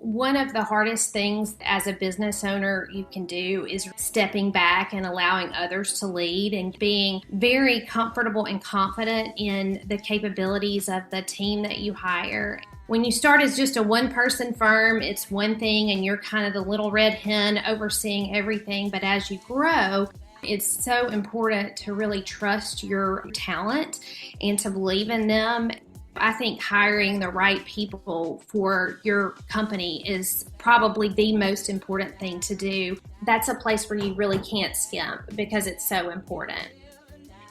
One of the hardest things as a business owner you can do is stepping back and allowing others to lead and being very comfortable and confident in the capabilities of the team that you hire. When you start as just a one-person firm, it's one thing and you're kind of the little red hen overseeing everything. But as you grow, it's so important to really trust your talent and to believe in them. I think hiring the right people for your company is probably the most important thing to do. That's a place where you really can't skimp because it's so important.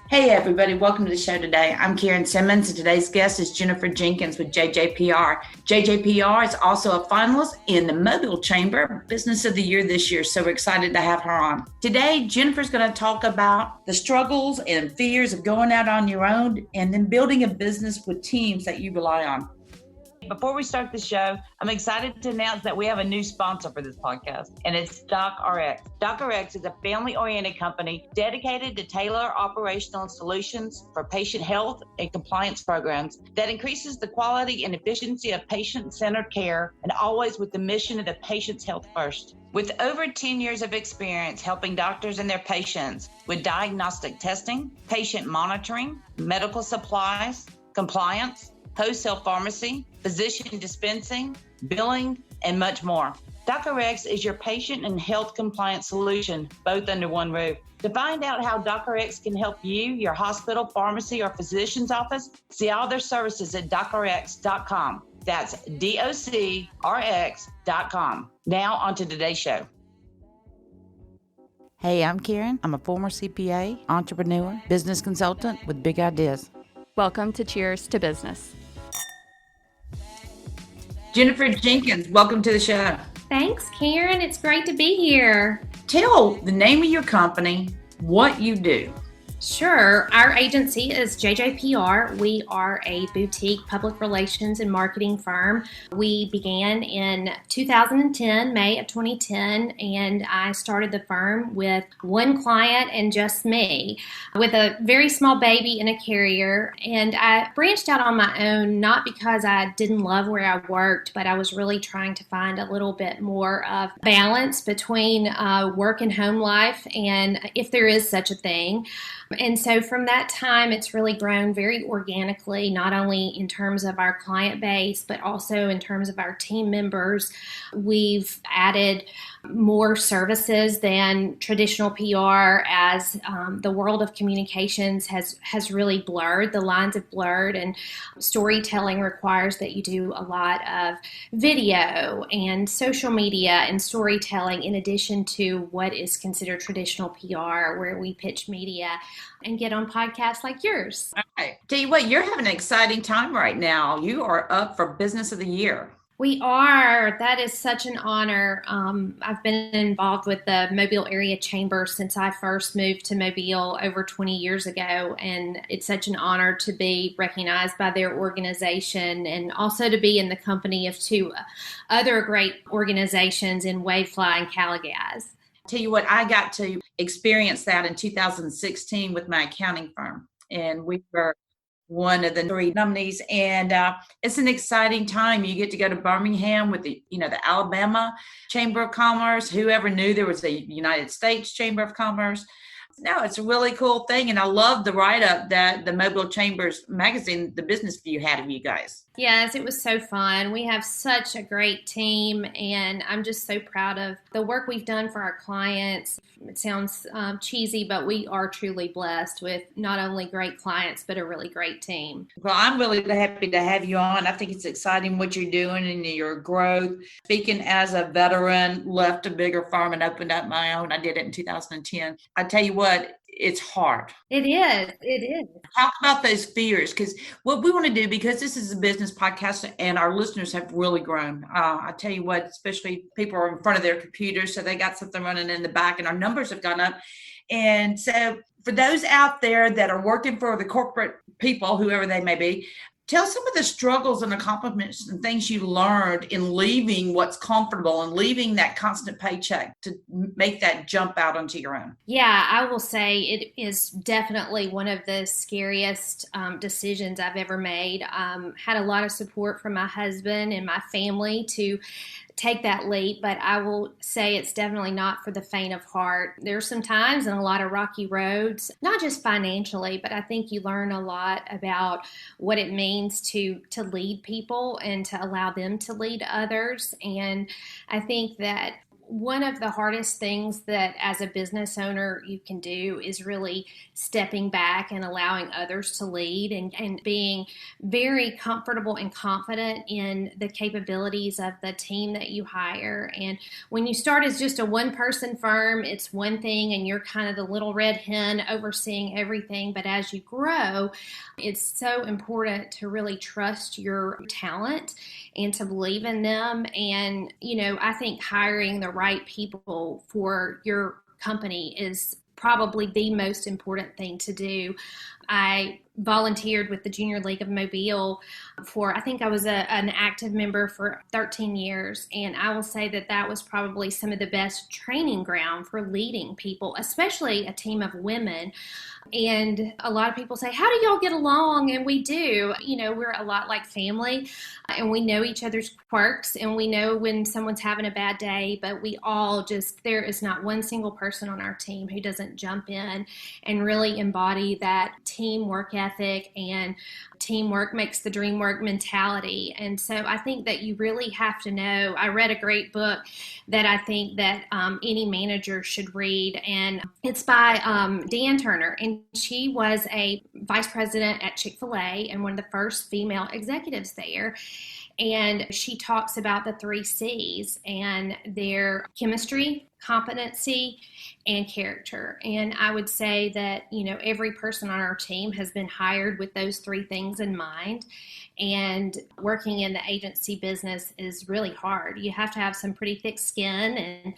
Hey everybody, welcome to the show today. I'm Karen Simmons and today's guest is Jennifer Jenkins with JJPR. JJPR is also a finalist in the Mobile Chamber Business of the Year this year, so we're excited to have her on. Today, Jennifer's going to talk about the struggles and fears of going out on your own and then building a business with teams that you rely on. Before we start the show, I'm excited to announce that we have a new sponsor for this podcast, and it's DocRx. DocRx is a family-oriented company dedicated to tailor operational solutions for patient health and compliance programs that increases the quality and efficiency of patient-centered care, and always with the mission of the patient's health first. With over 10 years of experience helping doctors and their patients with diagnostic testing, patient monitoring, medical supplies, compliance, wholesale pharmacy, physician dispensing, billing, and much more. DocRx is your patient and health compliance solution, both under one roof. To find out how DocRx can help you, your hospital, pharmacy, or physician's office, see all their services at docrx.com. That's DOCRX.com. Now on to today's show. Hey, I'm Karen. I'm a former CPA, entrepreneur, business consultant with big ideas. Welcome to Cheers to Business. Jennifer Jenkins, welcome to the show. Thanks, Karen. It's great to be here. Tell the name of your company, what you do. Sure. Our agency is JJPR. We are a boutique public relations and marketing firm. We began in 2010, May of 2010, and I started the firm with one client and just me, with a very small baby in a carrier. And I branched out on my own, not because I didn't love where I worked, but I was really trying to find a little bit more of balance between work and home life, and if there is such a thing. And so from that time, it's really grown very organically, not only in terms of our client base, but also in terms of our team members. We've added more services than traditional PR as the world of communications has really blurred. The lines have blurred, and storytelling requires that you do a lot of video and social media and storytelling in addition to what is considered traditional PR, where we pitch media and get on podcasts like yours. All right. Tell you what, you're having an exciting time right now. You are up for Business of the Year. We are. That is such an honor. I've been involved with the Mobile Area Chamber since I first moved to Mobile over 20 years ago, and it's such an honor to be recognized by their organization and also to be in the company of two other great organizations in Wavefly and Caligas. Tell you what, I got to experience that in 2016 with my accounting firm, and we were one of the 3 nominees, and it's an exciting time. You get to go to Birmingham with the Alabama Chamber of Commerce. Whoever knew there was a United States Chamber of Commerce? No, it's a really cool thing, and I love the write-up that the Mobile Chambers magazine, the Business View, had of you guys. Yes, it was so fun. We have such a great team, and I'm just so proud of the work we've done for our clients. It sounds cheesy, but we are truly blessed with not only great clients, but a really great team. Well, I'm really happy to have you on. I think it's exciting what you're doing and your growth. Speaking as a veteran, left a bigger firm and opened up my own. I did it in 2010. I tell you what, it's hard. It is. It is. Talk about those fears, because what we want to do, because this is a business podcast and our listeners have really grown. I tell you what, especially people are in front of their computers, so they got something running in the back and our numbers have gone up. And so for those out there that are working for the corporate people, whoever they may be, tell some of the struggles and accomplishments and things you learned in leaving what's comfortable and leaving that constant paycheck to make that jump out onto your own. Yeah, I will say it is definitely one of the scariest decisions I've ever made. Had a lot of support from my husband and my family to take that leap, but I will say it's definitely not for the faint of heart. There's some times and a lot of rocky roads, not just financially, but I think you learn a lot about what it means to lead people and to allow them to lead others. And I think that one of the hardest things that as a business owner you can do is really stepping back and allowing others to lead and being very comfortable and confident in the capabilities of the team that you hire. And when you start as just a one-person firm, it's one thing and you're kind of the little red hen overseeing everything. But as you grow, it's so important to really trust your talent and to believe in them. And, I think hiring the right people for your company is probably the most important thing to do. I volunteered with the Junior League of Mobile I think I was an active member for 13 years. And I will say that was probably some of the best training ground for leading people, especially a team of women. And a lot of people say, how do y'all get along? And we do. We're a lot like family, and we know each other's quirks, and we know when someone's having a bad day, but we all there is not one single person on our team who doesn't jump in and really embody that teamwork ethic, and teamwork makes the dream work mentality. And so I think that you really have to know. I read a great book that I think that any manager should read, and it's by Dan Turner, and she was a vice president at Chick-fil-A and one of the first female executives there. And she talks about the 3 C's and their chemistry, competency, and character. And I would say that, every person on our team has been hired with those 3 things in mind. And working in the agency business is really hard. You have to have some pretty thick skin. And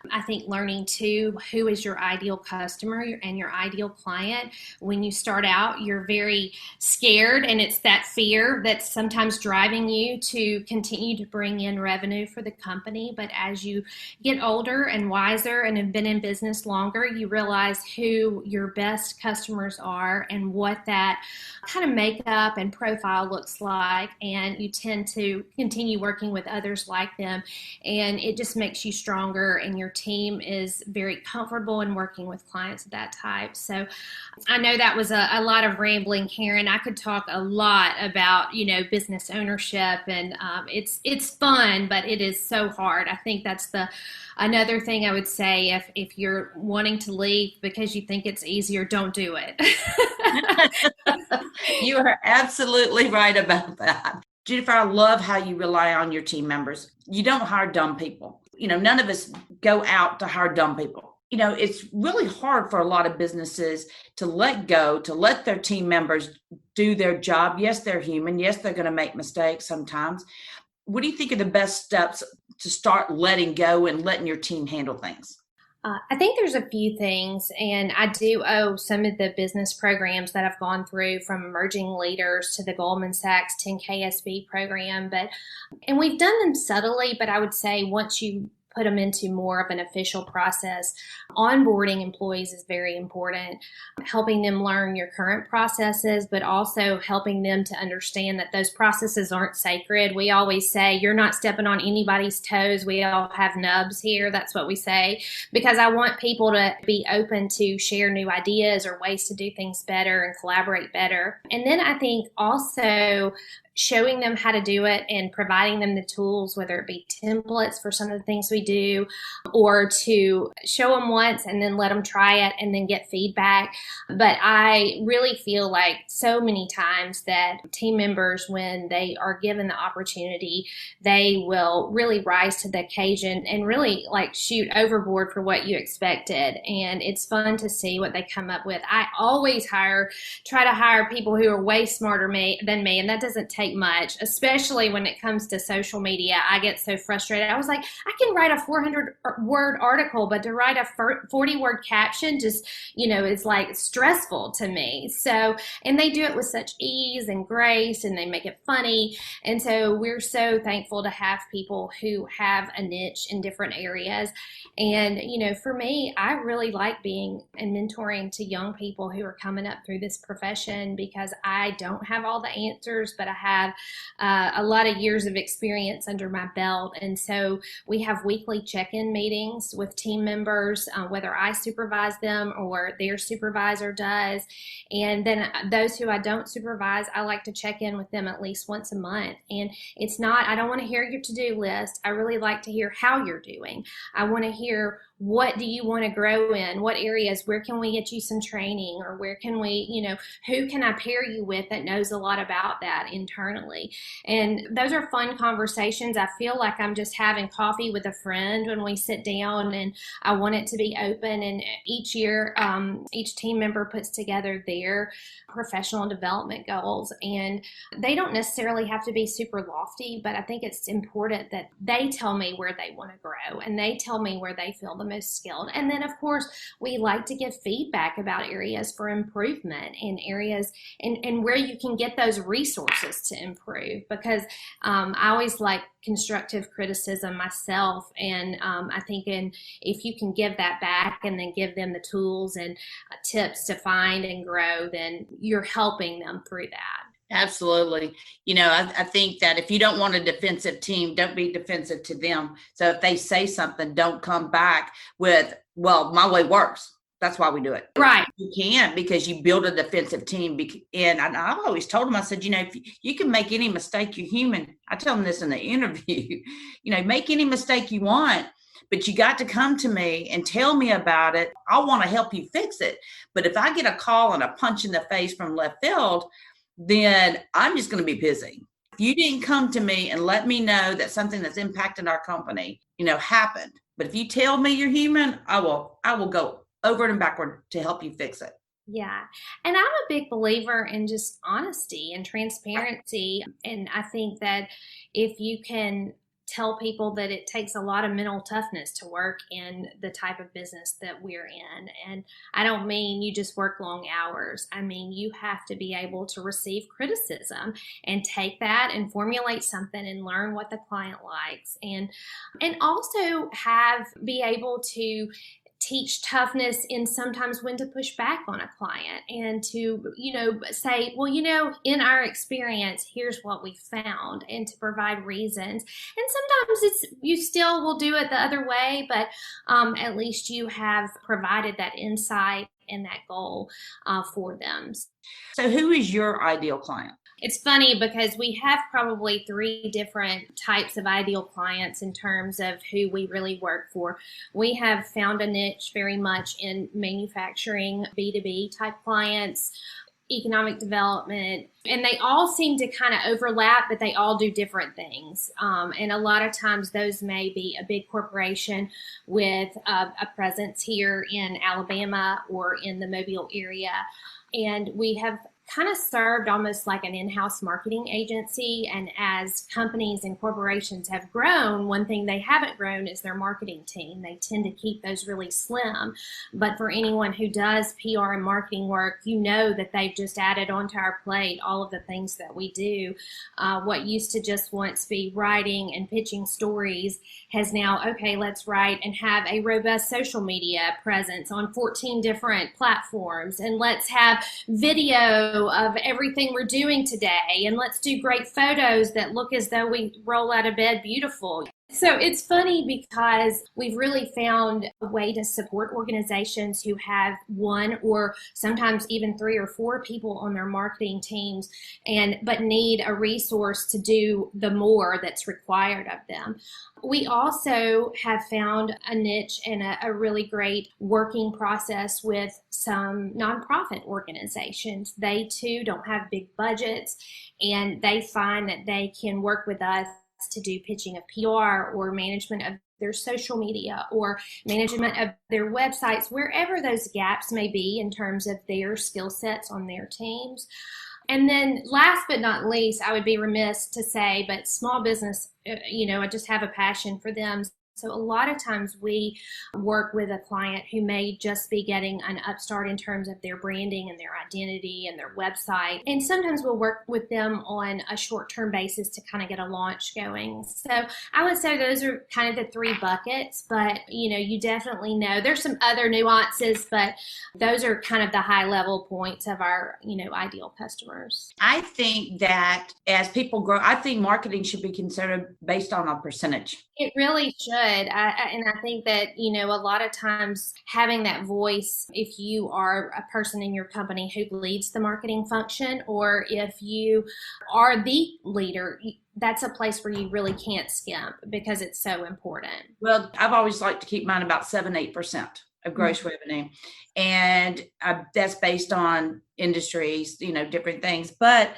I think learning too, who is your ideal customer and your ideal client. When you start out, you're very scared, and it's that fear that's sometimes driving you to continue to bring in revenue for the company. But as you get older and wiser and have been in business longer, you realize who your best customers are and what that kind of makeup and profile looks like. And you tend to continue working with others like them, and it just makes you stronger, and your team is very comfortable in working with clients of that type. So I know that was a lot of rambling, Karen. I could talk a lot about business ownership, and it's fun, but it is so hard. I think that's another thing I would say. If you're wanting to leave because you think it's easier, don't do it. You are absolutely right about that. Jennifer, I love how you rely on your team members. You don't hire dumb people. None of us go out to hire dumb people. It's really hard for a lot of businesses to let go, to let their team members do their job. Yes, they're human. Yes, they're going to make mistakes sometimes. What do you think are the best steps to start letting go and letting your team handle things? I think there's a few things, and I do owe some of the business programs that I've gone through, from emerging leaders to the Goldman Sachs 10KSB program. And we've done them subtly, but I would say once you put them into more of an official process. Onboarding employees is very important, helping them learn your current processes, but also helping them to understand that those processes aren't sacred. We always say, you're not stepping on anybody's toes. We all have nubs here. That's what we say, because I want people to be open to share new ideas or ways to do things better and collaborate better. And then I think also showing them how to do it and providing them the tools, whether it be templates for some of the things we do, or to show them once and then let them try it and then get feedback. But I really feel like so many times that team members, when they are given the opportunity, they will really rise to the occasion and really like shoot overboard for what you expected. And it's fun to see what they come up with. I always try to hire people who are way smarter than me, and that doesn't take much, especially when it comes to social media. I get so frustrated. I was like, I can write a 400-word article, but to write a 40-word caption just, is like stressful to me. So, and they do it with such ease and grace, and they make it funny. And so we're so thankful to have people who have a niche in different areas. And, for me, I really like being and mentoring to young people who are coming up through this profession, because I don't have all the answers, but I have have a lot of years of experience under my belt. And so we have weekly check-in meetings with team members, whether I supervise them or their supervisor does. And then those who I don't supervise, I like to check in with them at least once a month. And it's not, I don't want to hear your to-do list. I really like to hear how you're doing. I want to hear, what do you want to grow in? What areas? Where can we get you some training? Or where can we, who can I pair you with that knows a lot about that internally? And those are fun conversations. I feel like I'm just having coffee with a friend when we sit down, and I want it to be open. And each year, each team member puts together their professional development goals. And they don't necessarily have to be super lofty, but I think it's important that they tell me where they want to grow and they tell me where they feel the most skilled. And then, of course, we like to give feedback about areas for improvement and areas and where you can get those resources to improve, because I always like constructive criticism myself. And I think if you can give that back and then give them the tools and tips to find and grow, then you're helping them through that. Absolutely. I think that if you don't want a defensive team, don't be defensive to them. So if they say something, don't come back with, well, my way works. That's why we do it. Right. You can't, because you build a defensive team. And I've always told them, I said, if you can make any mistake, you're human. I tell them this in the interview, make any mistake you want, but you got to come to me and tell me about it. I want to help you fix it. But if I get a call and a punch in the face from left field, then I'm just going to be busy. If you didn't come to me and let me know that something that's impacting our company, happened. But if you tell me you're human, I will go over and backward to help you fix it. Yeah. And I'm a big believer in just honesty and transparency. And I think that if you can tell people that it takes a lot of mental toughness to work in the type of business that we're in. And I don't mean you just work long hours. I mean, you have to be able to receive criticism and take that and formulate something and learn what the client likes. And also be able to teach toughness in sometimes when to push back on a client and to, say, well, in our experience, here's what we found, and to provide reasons. And sometimes you still will do it the other way, but at least you have provided that insight and that goal for them. So who is your ideal client? It's funny because we have probably 3 different types of ideal clients in terms of who we really work for. We have found a niche very much in manufacturing, B2B type clients, economic development, and they all seem to kind of overlap, but they all do different things. And a lot of times those may be a big corporation with a presence here in Alabama or in the Mobile area. And we have kind of served almost like an in-house marketing agency. And as companies and corporations have grown, one thing they haven't grown is their marketing team. They tend to keep those really slim. But for anyone who does PR and marketing work, that they've just added onto our plate all of the things that we do. What used to just once be writing and pitching stories has now, okay, let's write and have a robust social media presence on 14 different platforms. And let's have video of everything we're doing today, and let's do great photos that look as though we roll out of bed beautiful. So it's funny because we've really found a way to support organizations who have 1 or sometimes even 3 or 4 people on their marketing teams but need a resource to do the more that's required of them. We also have found a niche and a really great working process with some nonprofit organizations. They too don't have big budgets, and they find that they can work with us to do pitching of PR or management of their social media or management of their websites, wherever those gaps may be in terms of their skill sets on their teams. And then last but not least, I would be remiss to say, but small business, I just have a passion for them. So a lot of times we work with a client who may just be getting an upstart in terms of their branding and their identity and their website. And sometimes we'll work with them on a short-term basis to kind of get a launch going. So I would say those are kind of the three buckets, but you definitely know there's some other nuances, but those are kind of the high level points of our, ideal customers. I think that as people grow, I think marketing should be considered based on a percentage. It really should. And I think that, a lot of times having that voice, if you are a person in your company who leads the marketing function, or if you are the leader, that's a place where you really can't skimp because it's so important. Well, I've always liked to keep mine about 7-8% of gross revenue. And that's based on industries, different things. But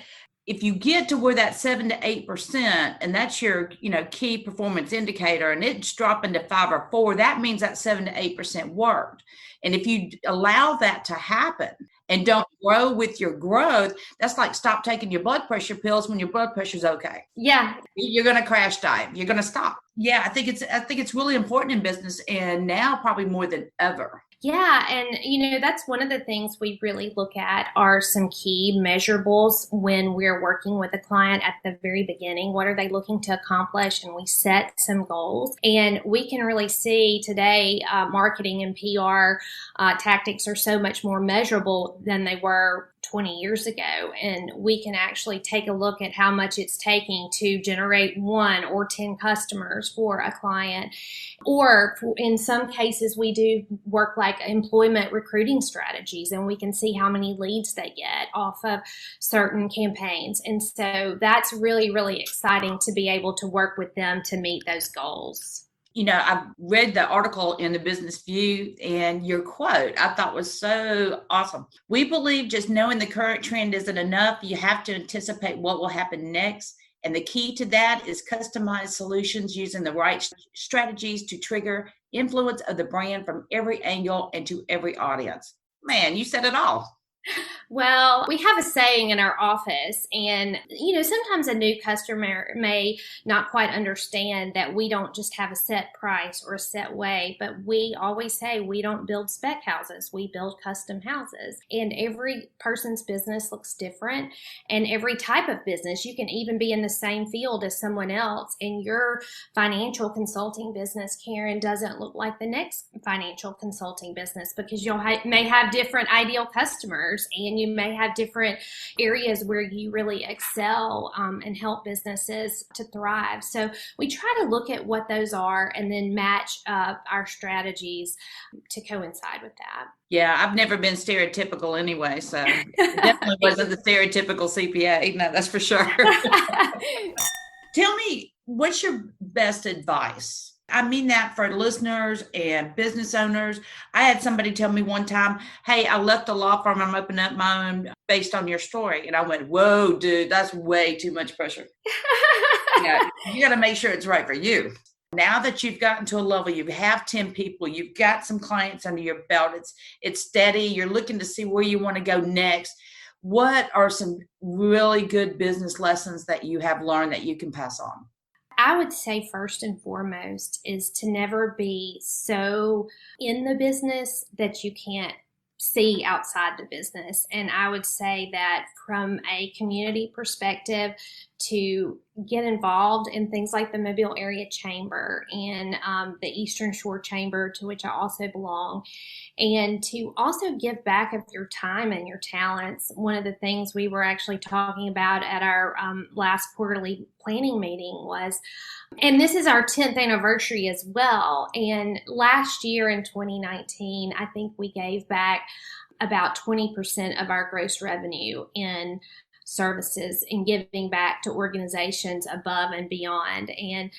if you get to where that 7 to 8%, and that's your, key performance indicator, and it's dropping to 5 or 4, that means that 7 to 8% worked. And if you allow that to happen and don't grow with your growth, that's like stop taking your blood pressure pills when your blood pressure's okay. Yeah. You're going to crash dive. You're going to stop. Yeah, I think it's really important in business, and now probably more than ever. Yeah. And, that's one of the things we really look at are some key measurables when we're working with a client at the very beginning. What are they looking to accomplish? And we set some goals. And we can really see today marketing and PR tactics are so much more measurable than they were 20 years ago. And we can actually take a look at how much it's taking to generate 1 or 10 customers for a client. Or in some cases, we do work like employment recruiting strategies, and we can see how many leads they get off of certain campaigns. And so that's really, really exciting to be able to work with them to meet those goals. I've read the article in the Business View, and your quote I thought was so awesome. We believe just knowing the current trend isn't enough. You have to anticipate what will happen next. And the key to that is customized solutions using the right strategies to trigger influence of the brand from every angle and to every audience. Man, you said it all. Well, we have a saying in our office, and, sometimes a new customer may not quite understand that we don't just have a set price or a set way, but we always say we don't build spec houses, we build custom houses. And every person's business looks different, and every type of business, you can even be in the same field as someone else, and your financial consulting business, Karen, doesn't look like the next financial consulting business because you may have different ideal customers, and you may have different areas where you really excel and help businesses to thrive. So we try to look at what those are and then match up our strategies to coincide with that. Yeah, I've never been stereotypical anyway, so it definitely wasn't the stereotypical CPA. No, that's for sure. Tell me, what's your best advice? I mean that for listeners and business owners. I had somebody tell me one time, hey, I left a law firm, I'm opening up my own based on your story. And I went, whoa, dude, that's way too much pressure. You got to make sure it's right for you. Now that you've gotten to a level, you have 10 people, you've got some clients under your belt, it's steady, you're looking to see where you want to go next. What are some really good business lessons that you have learned that you can pass on? I would say first and foremost is to never be so in the business that you can't see outside the business. And I would say that from a community perspective, to get involved in things like the Mobile Area Chamber and the Eastern Shore Chamber, to which I also belong, and to also give back of your time and your talents. One of the things we were actually talking about at our last quarterly planning meeting was, and this is our 10th anniversary as well, and last year in 2019, I think we gave back about 20% of our gross revenue in services and giving back to organizations above and beyond. And,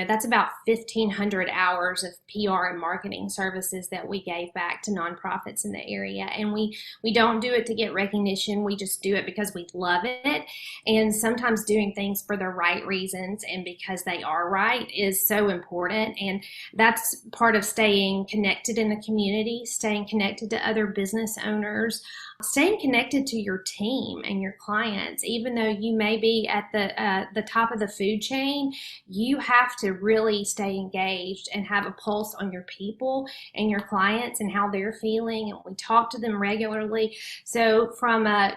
that's about 1,500 hours of PR and marketing services that we gave back to nonprofits in the area. And we don't do it to get recognition. We just do it because we love it. And sometimes doing things for the right reasons and because they are right is so important. And that's part of staying connected in the community, staying connected to other business owners, staying connected to your team and your clients. Even though you may be at the top of the food chain, you have to really stay engaged and have a pulse on your people and your clients and how they're feeling. And we talk to them regularly. So from a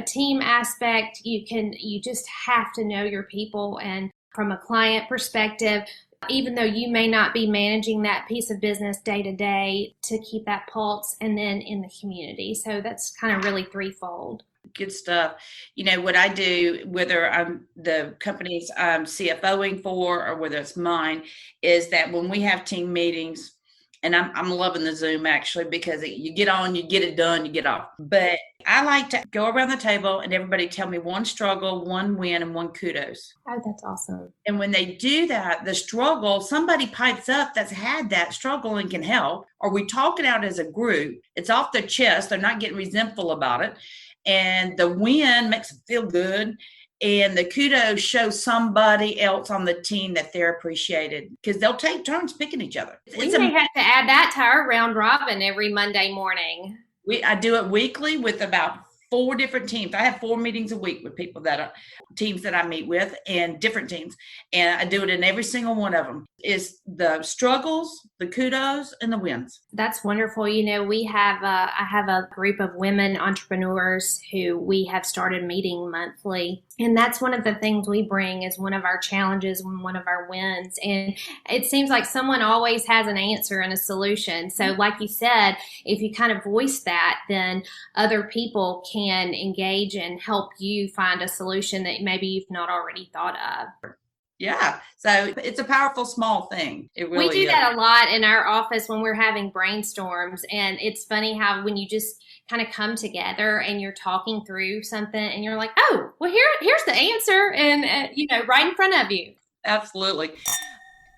team aspect, you just have to know your people. And from a client perspective, even though you may not be managing that piece of business day to day, to keep that pulse, and then in the community. So that's kind of really threefold. Good stuff. What I do, whether I'm the companies I'm CFOing for or whether it's mine, is that when we have team meetings, and I'm loving the Zoom actually, because you get on, you get it done, you get off. But I like to go around the table and everybody tell me one struggle, one win, and one kudos. Oh, that's awesome. And when they do that, the struggle, somebody pipes up that's had that struggle and can help, or we talk it out as a group. It's off their chest. They're not getting resentful about it. And the win makes them feel good. And the kudos show somebody else on the team that they're appreciated, because they'll take turns picking each other. We may have to add that to our round robin every Monday morning. I do it weekly with about 4 different teams. I have 4 meetings a week with people that are teams that I meet with, and different teams. And I do it in every single one of them. Is the struggles, the kudos, and the wins. That's wonderful. I have a group of women entrepreneurs who we have started meeting monthly. And that's one of the things we bring as one of our challenges and one of our wins. And it seems like someone always has an answer and a solution. So like you said, if you kind of voice that, then other people can engage and help you find a solution that maybe you've not already thought of. Yeah. So it's a powerful small thing. It really We do that a lot in our office when we're having brainstorms. And it's funny how when you just kind of come together and you're talking through something and you're like, oh, well, here's the answer. And, right in front of you. Absolutely.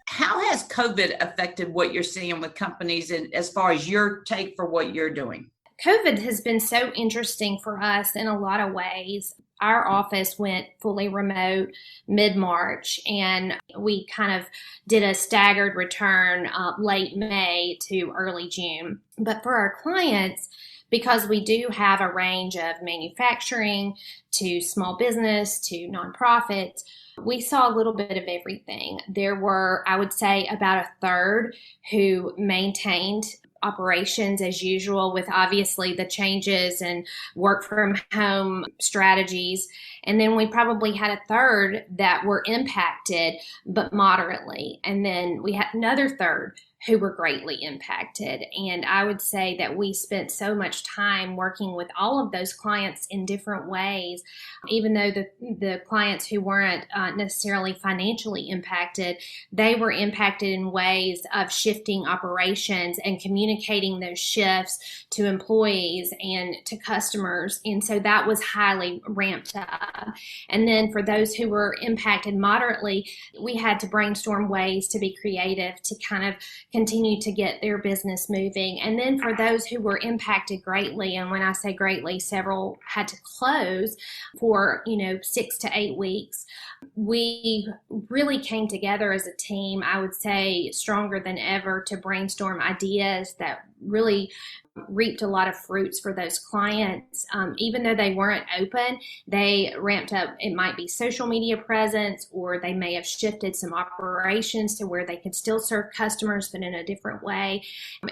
How has COVID affected what you're seeing with companies, and as far as your take for what you're doing? COVID has been so interesting for us in a lot of ways. Our office went fully remote mid-March, and we kind of did a staggered return late May to early June. But for our clients, because we do have a range of manufacturing to small business to nonprofits, we saw a little bit of everything. There were, I would say, about a third who maintained operations as usual, with obviously the changes and work from home strategies. And then we probably had a third that were impacted, but moderately. And then we had another third who were greatly impacted. And I would say that we spent so much time working with all of those clients in different ways, even though the clients who weren't necessarily financially impacted, they were impacted in ways of shifting operations and communicating those shifts to employees and to customers. And so that was highly ramped up. And then for those who were impacted moderately, we had to brainstorm ways to be creative to kind of continue to get their business moving. And then for those who were impacted greatly, and when I say greatly, several had to close for 6 to 8 weeks, we really came together as a team, I would say stronger than ever, to brainstorm ideas that really reaped a lot of fruits for those clients. Even though they weren't open, they ramped up, it might be social media presence, or they may have shifted some operations to where they could still serve customers, but in a different way.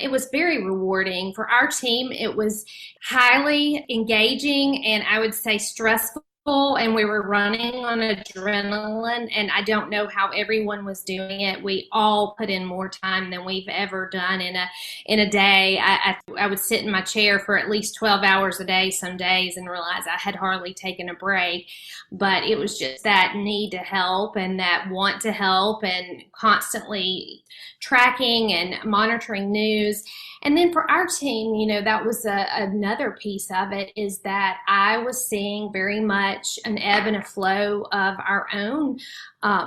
It was very rewarding. For our team, it was highly engaging and I would say stressful. And we were running on adrenaline, and I don't know how everyone was doing it. We all put in more time than we've ever done in a day. I would sit in my chair for at least 12 hours a day some days and realize I had hardly taken a break. But it was just that need to help and that want to help, and constantly tracking and monitoring news. And then for our team, that was another piece of it, is that I was seeing very much an ebb and a flow of our own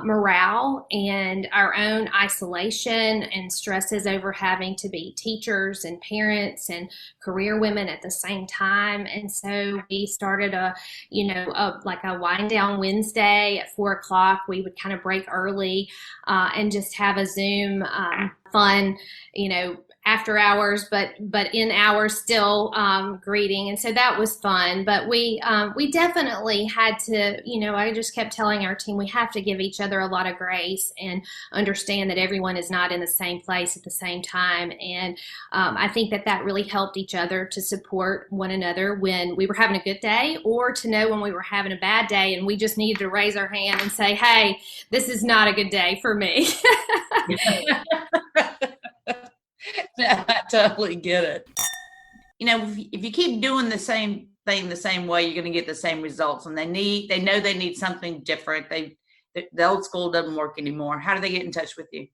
morale and our own isolation and stresses over having to be teachers and parents and career women at the same time. And so we started a wind down Wednesday at 4:00. We would kind of break early and just have a Zoom fun, after hours, but in hours still greeting. And so that was fun. But we definitely had to, I just kept telling our team, we have to give each other a lot of grace and understand that everyone is not in the same place at the same time. And I think that really helped each other to support one another when we were having a good day, or to know when we were having a bad day and we just needed to raise our hand and say, hey, this is not a good day for me. I totally get it. If you keep doing the same thing the same way, you're going to get the same results. And they know they need something different. The old school doesn't work anymore. How do they get in touch with you?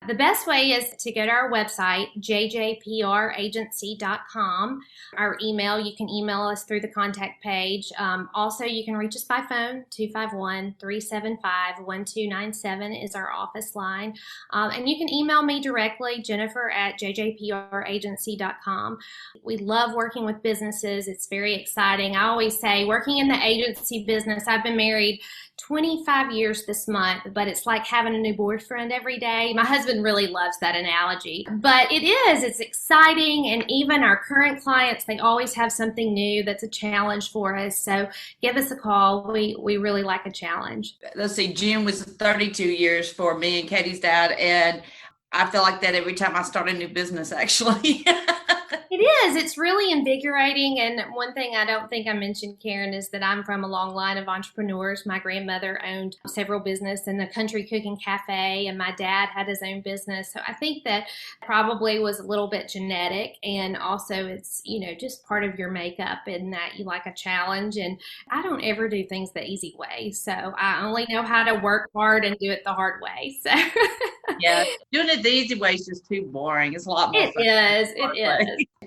The best way is to go to our website, jjpragency.com. Our email, you can email us through the contact page. Also, you can reach us by phone, 251-375-1297 is our office line. And you can email me directly, Jennifer@jjpragency.com. We love working with businesses. It's very exciting. I always say, working in the agency business, I've been married 25 years this month, but it's like having a new boyfriend every day. My husband really loves that analogy, but it's exciting. And even our current clients, they always have something new that's a challenge for us. So give us a call. We really like a challenge. Let's see, June was 32 years for me and Katie's dad. And I feel like that every time I start a new business, actually. It is. It's really invigorating. And one thing I don't think I mentioned, Karen, is that I'm from a long line of entrepreneurs. My grandmother owned several businesses and a country cooking cafe, and my dad had his own business. So I think that probably was a little bit genetic. And also it's, just part of your makeup, in that you like a challenge. And I don't ever do things the easy way. So I only know how to work hard and do it the hard way. So yeah, doing it the easy way is just too boring. It's a lot more fun. It is.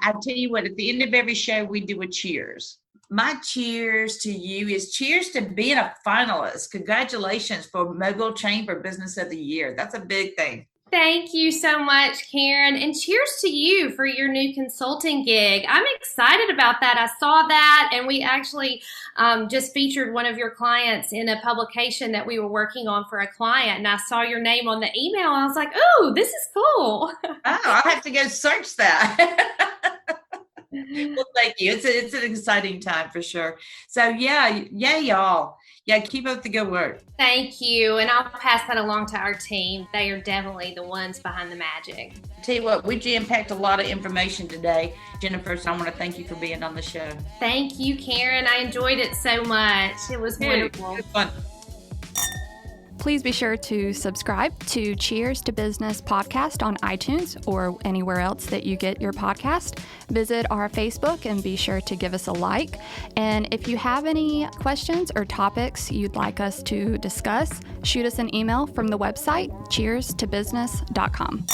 I tell you what, at the end of every show, we do a cheers. My cheers to you is cheers to being a finalist. Congratulations for Mobile Chamber Business of the Year. That's a big thing. Thank you so much, Karen. And cheers to you for your new consulting gig. I'm excited about that. I saw that, and we actually just featured one of your clients in a publication that we were working on for a client. And I saw your name on the email. I was like, oh, this is cool. Oh, I'll have to go search that. Well, thank you. It's an exciting time for sure. So yeah, y'all. Yeah, keep up the good work. Thank you. And I'll pass that along to our team. They are definitely the ones behind the magic. Tell you what, we jam-packed a lot of information today. Jennifer, so I want to thank you for being on the show. Thank you, Karen. I enjoyed it so much. It was wonderful. It was fun. Please be sure to subscribe to Cheers to Business podcast on iTunes or anywhere else that you get your podcast. Visit our Facebook and be sure to give us a like. And if you have any questions or topics you'd like us to discuss, shoot us an email from the website cheerstobusiness.com.